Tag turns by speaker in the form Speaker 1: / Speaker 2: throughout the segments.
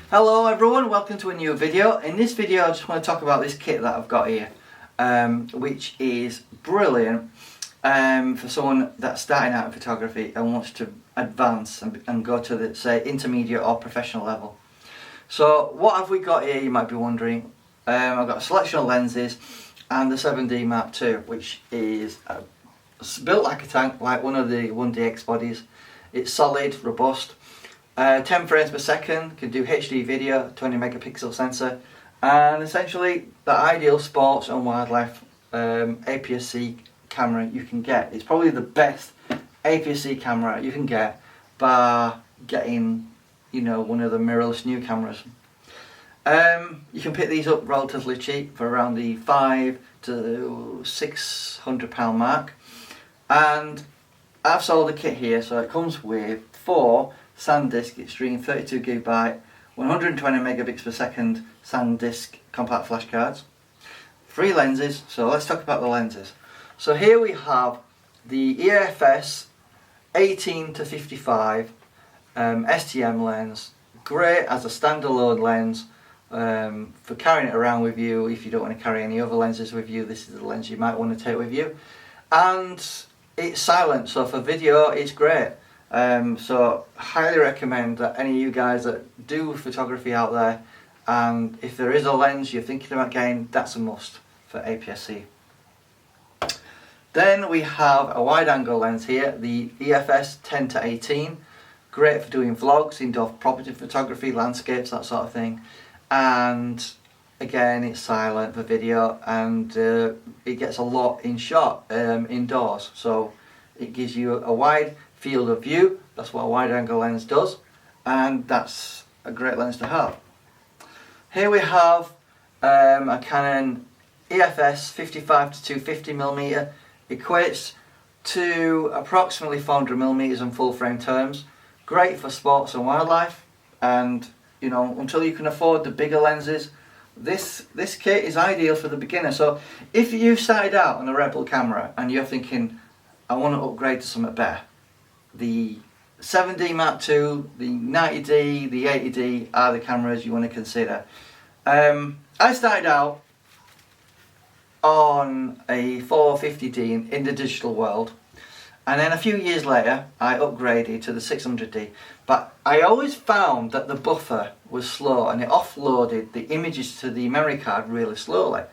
Speaker 1: Hello everyone, welcome to a new video. In this video I just want to talk about this kit that I've got here, which is brilliant for someone that's starting out in photography and wants to advance and go to the, say, intermediate or professional level. So what have we got here, you might be wondering. I've got a selection of lenses and the 7D Mark II, which is built like a tank, like one of the 1DX bodies. It's solid, robust. 10 frames per second, can do HD video, 20 megapixel sensor, and essentially the ideal sports and wildlife APS-C camera you can get. It's probably the best APS-C camera you can get by getting, you know, one of the mirrorless new cameras. You can pick these up relatively cheap for around the £500 to £600 mark, and I've sold the kit here. So it comes with 4 SanDisk Extreme 32GB 120 megabits per second SanDisk compact flash cards, 3 lenses. So let's talk about the lenses. So here we have the EFS 18 to 55 STM lens, great as a standalone lens for carrying it around with you. If you don't want to carry any other lenses with you, this is the lens you might want to take with you. And it's silent, so for video it's great. So highly recommend that any of you guys that do photography out there, and if there is a lens you're thinking about getting, that's a must for APS-C. Then we have a wide angle lens here, the EFS 10 to 18, great for doing vlogs, indoor property photography, landscapes, that sort of thing. And again, it's silent for video, and it gets a lot in shot indoors, so it gives you a wide field of view. That's what a wide angle lens does, and that's a great lens to have. Here we have a Canon EFS 55 to 250mm, equates to approximately 400mm in full frame terms, great for sports and wildlife. And you know, until you can afford the bigger lenses, this kit is ideal for the beginner. So if you started out on a Rebel camera and you're thinking, I want to upgrade to something better, the 7D Mark II, the 90D, the 80D are the cameras you want to consider. I started out on a 450D in the digital world, and then a few years later I upgraded to the 600D, but I always found that the buffer was slow and it offloaded the images to the memory card really slowly,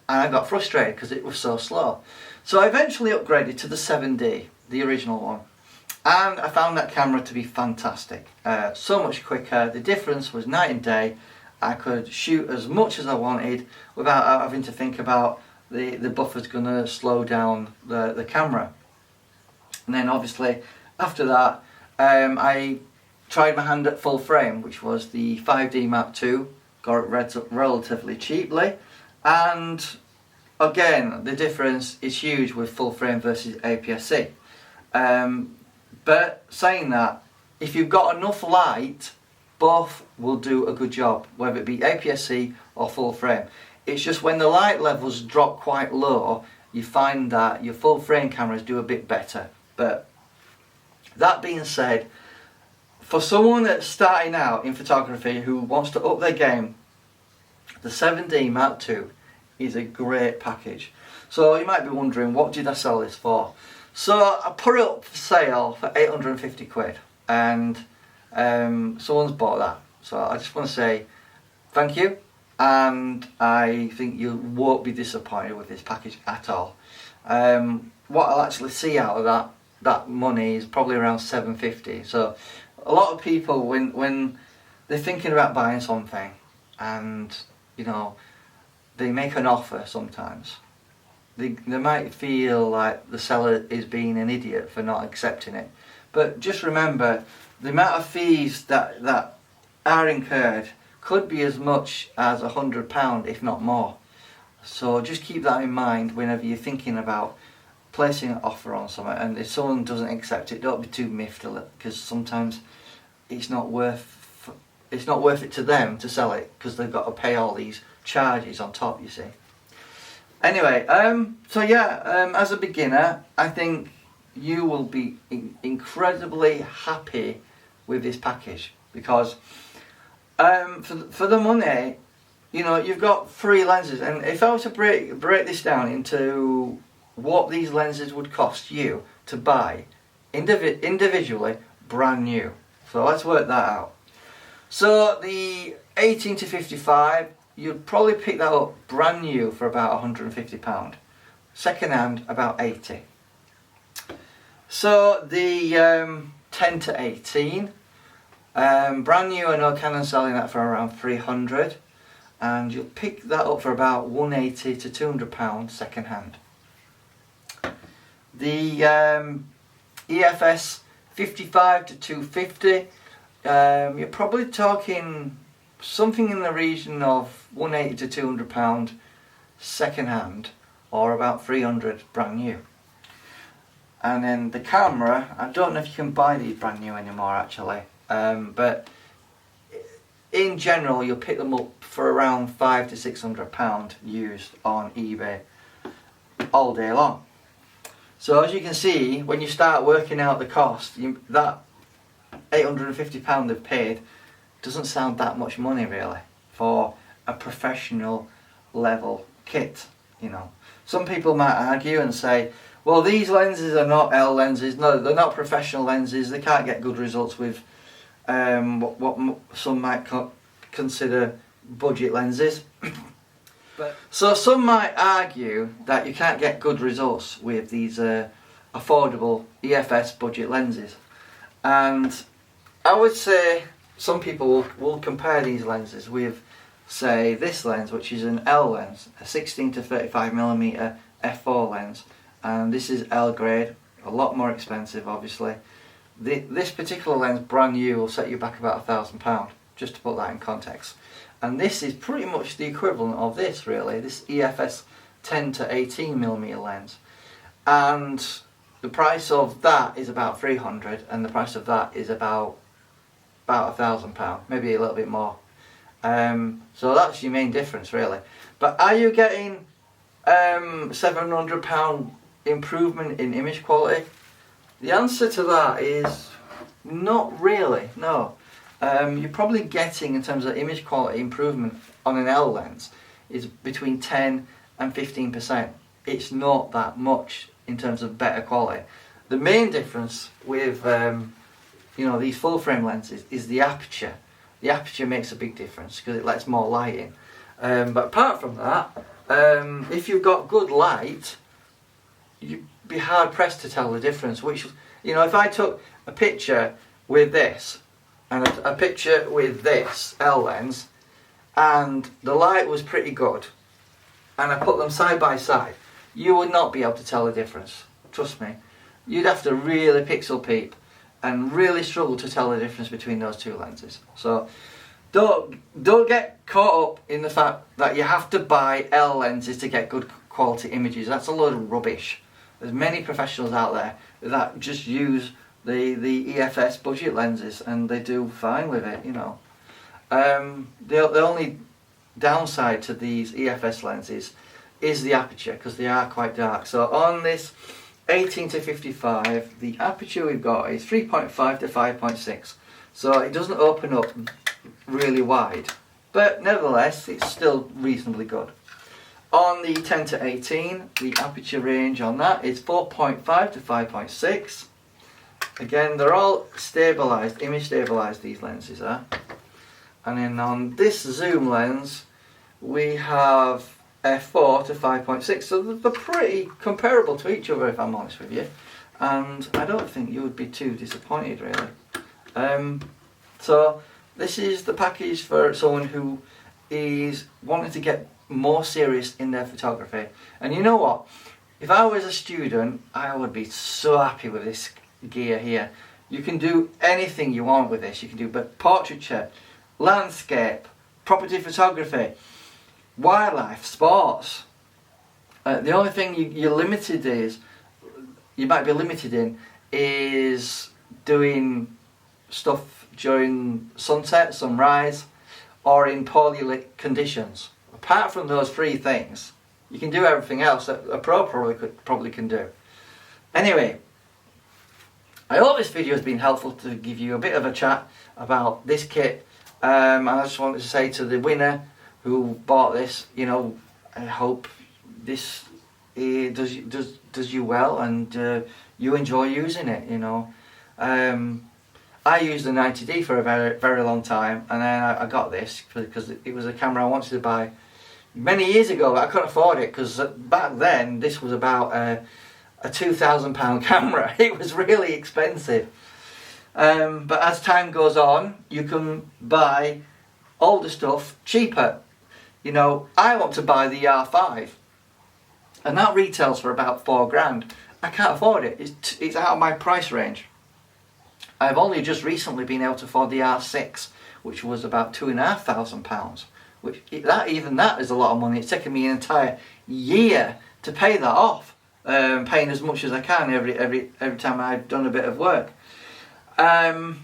Speaker 1: and I got frustrated because it was so slow. So I eventually upgraded to the 7D, the original one, and I found that camera to be fantastic. So much quicker, the difference was night and day. I could shoot as much as I wanted without having to think about the buffer's going to slow down the camera. And then obviously after that I tried my hand at full frame, which was the 5D Mark II, got it relatively cheaply, and again the difference is huge with full frame versus APS-C. But saying that, if you've got enough light, both will do a good job, whether it be APS-C or full frame. It's just when the light levels drop quite low, you find that your full frame cameras do a bit better. But that being said, for someone that's starting out in photography who wants to up their game, the 7D Mark II is a great package. So you might be wondering, what did I sell this for? So I put it up for sale for 850 quid, and someone's bought that. So I just want to say thank you, and I think you won't be disappointed with this package at all. What I'll actually see out of that money is probably around 750. So a lot of people, when they're thinking about buying something, and you know, they make an offer sometimes, they might feel like the seller is being an idiot for not accepting it. But just remember, the amount of fees that are incurred could be as much as £100, if not more. So just keep that in mind whenever you're thinking about placing an offer on something, and if someone doesn't accept it, don't be too miffed, because sometimes it's not worth it to them to sell it, because they've got to pay all these charges on top, you see. Anyway, so yeah, as a beginner, I think you will be incredibly happy with this package, because For the money, you know, you've got 3 lenses, and if I was to break this down into what these lenses would cost you to buy individually, brand new. So let's work that out. So the 18 to 55, you'd probably pick that up brand new for about £150. Second hand, about 80. So the 10 to 18, brand new, I know Canon selling that for around 300, and you'll pick that up for about 180 to £200 second hand. The EFS 55 to 250, you're probably talking something in the region of 180 to £200 second hand, or about 300 brand new. And then the camera, I don't know if you can buy these brand new anymore actually, but in general you'll pick them up for around £500 to £600 used on eBay all day long. So as you can see, when you start working out the cost, that £850 they've paid doesn't sound that much money really for a professional level kit, you know. Some people might argue and say, well, these lenses are not L lenses, no, they're not professional lenses, they can't get good results with what some might consider budget lenses. So some might argue that you can't get good results with these affordable EFS budget lenses, and I would say some people will compare these lenses with, say, this lens, which is an L lens, a 16 to 35mm f4 lens, and this is L grade, a lot more expensive obviously. This particular lens, brand new, will set you back about £1,000, just to put that in context. And this is pretty much the equivalent of this really, this EFS 10 to 18mm lens. And the price of that is about 300, and the price of that is about £1,000, maybe a little bit more. So that's your main difference really. But are you getting £700 improvement in image quality? The answer to that is not really, no. You're probably getting, in terms of image quality improvement on an L lens, is between 10 and 15%. It's not that much in terms of better quality. The main difference with these full frame lenses is the aperture. The aperture makes a big difference because it lets more light in. But apart from that, if you've got good light, you'd be hard pressed to tell the difference. Which, you know, if I took a picture with this and a picture with this L lens, and the light was pretty good, and I put them side by side, you would not be able to tell the difference. Trust me. You'd have to really pixel peep and really struggle to tell the difference between those two lenses. So don't get caught up in the fact that you have to buy L lenses to get good quality images. That's a load of rubbish. There's many professionals out there that just use the EFS budget lenses and they do fine with it, you know. The only downside to these EFS lenses is the aperture, because they are quite dark. So on this 18 to 55, the aperture we've got is 3.5 to 5.6. So it doesn't open up really wide, but nevertheless it's still reasonably good. On the 10 to 18, the aperture range on that is 4.5 to 5.6. Again, they're all stabilised, image stabilised, these lenses are. And then on this zoom lens, we have f4 to 5.6, so they're pretty comparable to each other, if I'm honest with you. And I don't think you would be too disappointed, really. So this is the package for someone who is wanting to get more serious in their photography. And you know what? If I was a student, I would be so happy with this gear here. You can do anything you want with this. You can do portraiture, landscape, property photography, wildlife, sports. The only thing you might be limited in is doing stuff during sunset, sunrise, or in poorly lit conditions. Apart from those 3 things, you can do everything else that a pro probably can do. Anyway, I hope this video has been helpful to give you a bit of a chat about this kit. And I just wanted to say to the winner who bought this, you know, I hope this does you well, and you enjoy using it, you know. I used the 90D for a very long time, and then I got this because it was a camera I wanted to buy many years ago, but I couldn't afford it because back then this was about a £2,000 camera. It was really expensive. But as time goes on, you can buy older stuff cheaper. You know, I want to buy the R5, and that retails for about £4 grand. I can't afford it. It's out of my price range. I've only just recently been able to afford the R6, which was about £2,500, which even that is a lot of money. It's taken me an entire year to pay that off, paying as much as I can every time I've done a bit of work. And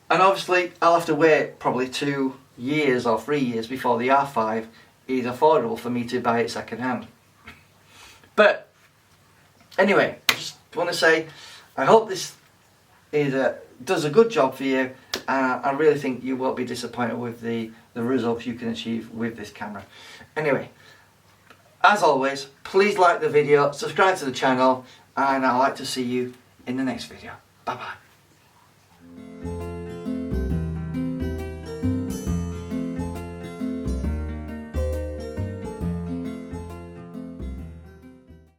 Speaker 1: obviously I'll have to wait probably 2 years or 3 years before the R5 is affordable for me to buy it second hand. But anyway, I just want to say I hope this does a good job for you. I really think you won't be disappointed with the results you can achieve with this camera. Anyway, as always, please like the video, subscribe to the channel, and I'd like to see you in the next video. Bye bye.